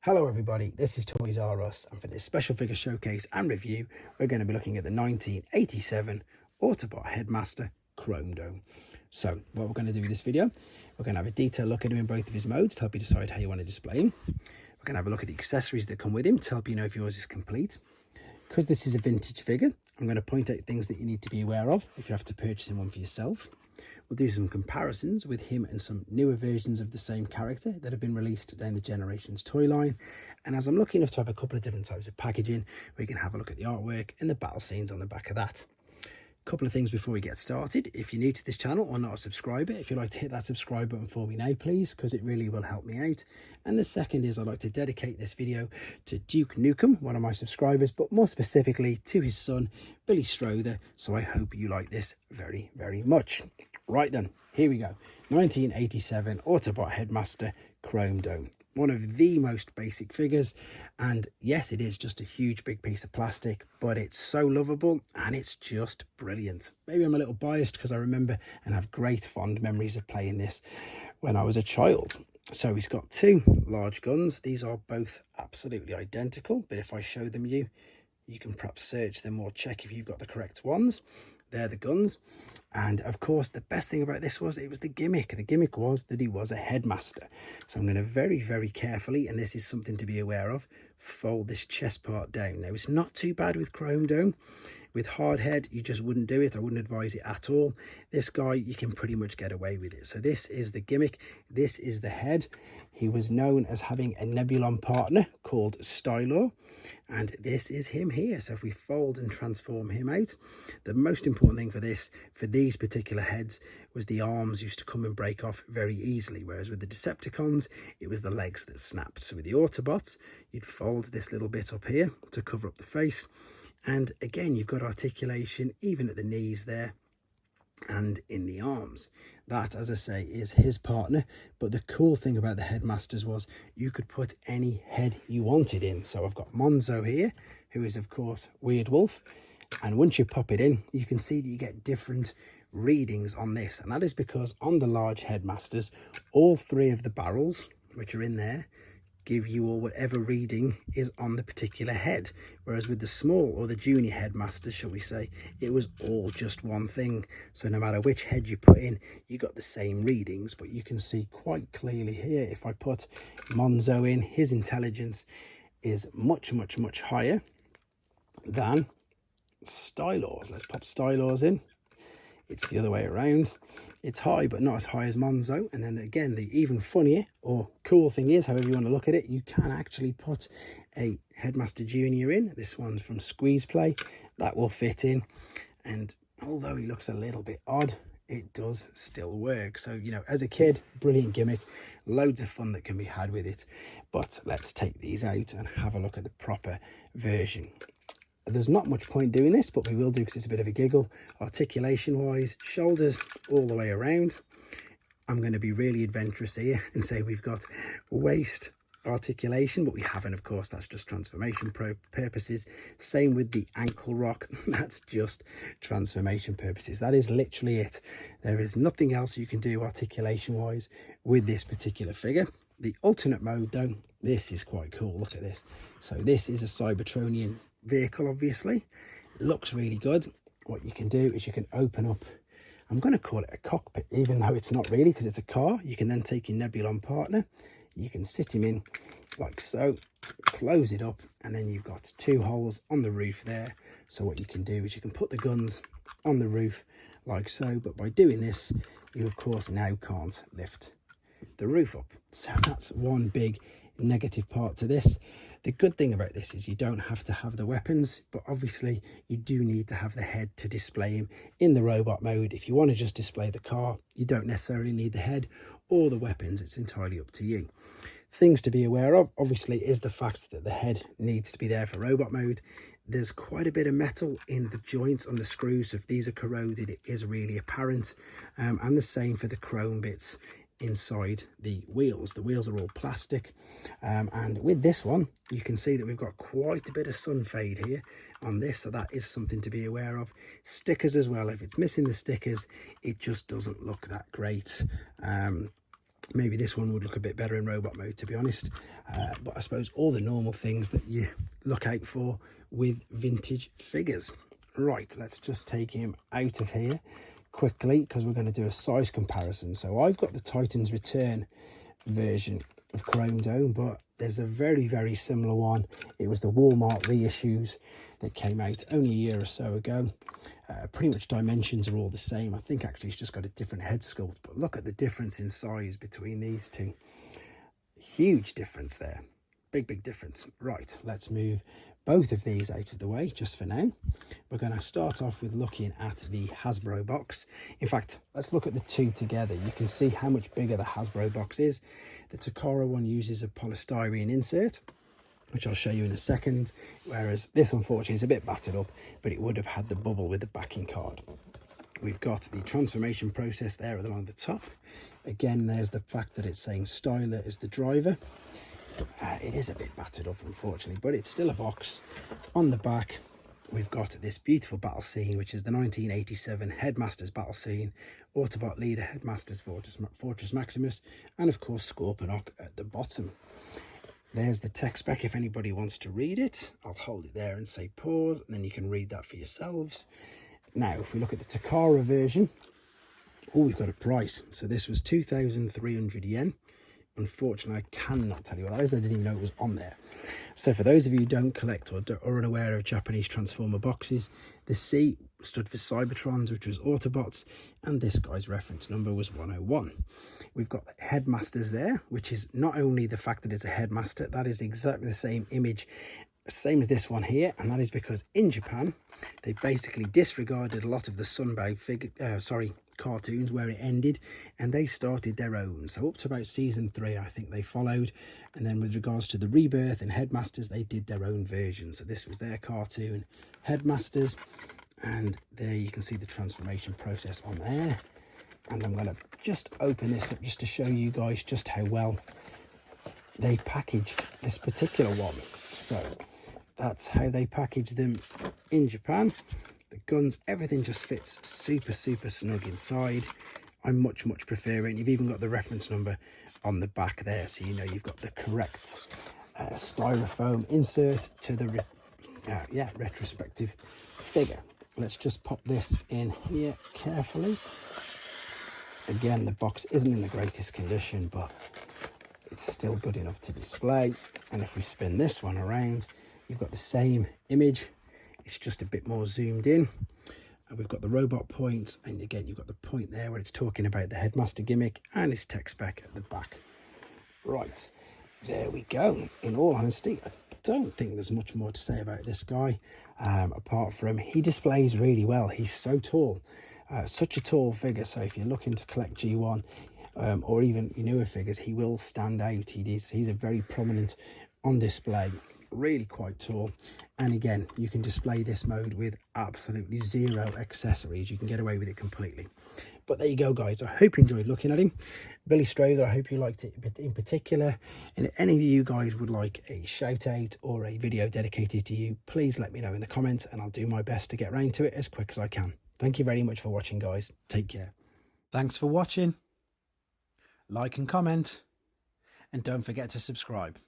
Hello everybody, this is Toys R Us, and for this special figure showcase and review we're going to be looking at the 1987 Autobot Headmaster Chromedome. So what we're going to do with this video, we're going to have a detailed look at him in both of his modes to help you decide how you want to display him. We're going to have a look at the accessories that come with him to help you know if yours is complete. Because this is a vintage figure, I'm going to point out things that you need to be aware of if you have to purchase one for yourself. We'll do some comparisons with him and some newer versions of the same character that have been released down the Generations toy line. And as I'm lucky enough to have a couple of different types of packaging, we can have a look at the artwork and the battle scenes on the back of that. A couple of things before we get started. If you're new to this channel or not a subscriber, if you'd like to hit that subscribe button for me now, please, because it really will help me out. And the second is I'd like to dedicate this video to Duke Nukem, one of my subscribers, but more specifically to his son, Billy Strother. So I hope you like this very, very much. Right then, here we go. 1987 Autobot Headmaster Chromedome. One of the most basic figures, and yes, it is just a huge big piece of plastic, but it's so lovable and it's just brilliant. Maybe I'm a little biased because I remember and have great fond memories of playing this when I was a child. So he's got two large guns. These are both absolutely identical, but if I show them you can perhaps search them or check if you've got the correct ones. They're the guns. And of course the best thing about this was it was the gimmick. The gimmick was that he was a headmaster. So I'm going to very, very carefully, and this is something to be aware of, fold this chest part down. Now it's not too bad with Chromedome. With hard head you just wouldn't do it. I wouldn't advise it at all. This guy, you can pretty much get away with it. So this is the gimmick. This is the head. He was known as having a Nebulon partner called Stylor, and this is him here. So if we fold and transform him out, the most important thing for these particular heads was the arms used to come and break off very easily, whereas with the Decepticons it was the legs that snapped. So with the Autobots you'd fold this little bit up here to cover up the face, and again you've got articulation even at the knees there and in the arms. That, as I say, is his partner. But the cool thing about the Headmasters was you could put any head you wanted in. So I've got Monzo here, who is of course Weird Wolf, and once you pop it in you can see that you get different readings on this, and that is because on the large Headmasters all three of the barrels which are in there give you all whatever reading is on the particular head, whereas with the small or the junior Headmasters, shall we say, it was all just one thing. So no matter which head you put in you got the same readings. But you can see quite clearly here, if I put Monzo in, his intelligence is much higher than Stylor's. Let's pop Stylor's in. It's the other way around. It's high, but not as high as Monzo. And then again, the even funnier or cool thing is, however you want to look at it, you can actually put a Headmaster Junior in. This one's from Squeeze Play. That will fit in. And although he looks a little bit odd, it does still work. So, you know, as a kid, brilliant gimmick. Loads of fun that can be had with it. But let's take these out and have a look at the proper version. There's not much point doing this, but we will do because it's a bit of a giggle. Articulation wise, shoulders all the way around. I'm going to be really adventurous here and say we've got waist articulation, but we haven't, of course. That's just transformation purposes. Same with the ankle rock. That's just transformation purposes. That is literally it. There is nothing else you can do articulation wise with this particular figure. The alternate mode though, this is quite cool. Look at this. So this is a Cybertronian vehicle, obviously. It looks really good. What you can do is you can open up, I'm going to call it a cockpit, even though it's not really, because it's a car. You can then take your Nebulon partner, you can sit him in like so, close it up, and then you've got two holes on the roof there. So what you can do is you can put the guns on the roof like so, but by doing this you of course now can't lift the roof up. So that's one big negative part to this. The good thing about this is you don't have to have the weapons, but obviously you do need to have the head to display him in the robot mode. If you want to just display the car, you don't necessarily need the head or the weapons. It's entirely up to you. Things to be aware of, obviously, is the fact that the head needs to be there for robot mode. There's quite a bit of metal in the joints on the screws, so if these are corroded, it is really apparent. And the same for the chrome bits inside the wheels. The wheels are all plastic, and with this one you can see that we've got quite a bit of sun fade here on this, so that is something to be aware of. Stickers as well, if it's missing the stickers it just doesn't look that great. Maybe this one would look a bit better in robot mode, to be honest. But I suppose all the normal things that you look out for with vintage figures. Right, let's just take him out of here quickly because we're going to do a size comparison. So I've got the Titans Return version of Chromedome, but there's a very similar one. It was the Walmart reissues that came out only a year or so ago. Pretty much dimensions are all the same. I think actually it's just got a different head sculpt, but look at the difference in size between these two. Huge difference there. Big difference. Right, let's move both of these out of the way just for now. We're going to start off with looking at the Hasbro box. In fact, let's look at the two together. You can see how much bigger the Hasbro box is. The Takara one uses a polystyrene insert, which I'll show you in a second, whereas this unfortunately is a bit battered up, but it would have had the bubble with the backing card. We've got the transformation process there along the top. Again, there's the fact that it's saying Styler is the driver. It is a bit battered up, unfortunately, but it's still a box. On the back, we've got this beautiful battle scene, which is the 1987 Headmasters battle scene, Autobot leader Headmasters Fortress Maximus, and of course Scorponok at the bottom. There's the tech spec if anybody wants to read it. I'll hold it there and say pause, and then you can read that for yourselves. Now, if we look at the Takara version, we've got a price. So this was 2,300 yen. Unfortunately, I cannot tell you what that is. I didn't even know it was on there. So for those of you who don't collect or are unaware of Japanese Transformer boxes, the C stood for Cybertrons, which was Autobots, and this guy's reference number was 101. We've got Headmasters there, which is not only the fact that it's a Headmaster, that is exactly the same image, same as this one here, and that is because in Japan, they basically disregarded a lot of the Sunbow cartoons where it ended, and they started their own. So up to about season 3, I think they followed, and then with regards to the Rebirth and Headmasters, they did their own version. So this was their cartoon Headmasters, and there you can see the transformation process on there. And I'm going to just open this up just to show you guys just how well they packaged this particular one. So that's how they packaged them in Japan. The guns, everything just fits super snug inside. I much prefer it. You've even got the reference number on the back there, so you know you've got the correct styrofoam insert to the retrospective figure. Let's just pop this in here carefully. Again, the box isn't in the greatest condition, but it's still good enough to display. And if we spin this one around, you've got the same image. It's just a bit more zoomed in, and we've got the robot points, and again you've got the point there where it's talking about the Headmaster gimmick and his tech spec at the back. Right, there we go. In all honesty, I don't think there's much more to say about this guy, apart from he displays really well. He's so tall, such a tall figure, so if you're looking to collect G1 or even newer figures, he will stand out. He's a very prominent on display. Really quite tall, and again you can display this mode with absolutely zero accessories. You can get away with it completely. But there you go, guys. I hope you enjoyed looking at him. Billy Strother, I hope you liked it in particular, and if any of you guys would like a shout out or a video dedicated to you, please let me know in the comments, and I'll do my best to get round to it as quick as I can. Thank you very much for watching, guys. Take care. Thanks for watching. Like and comment, and don't forget to subscribe.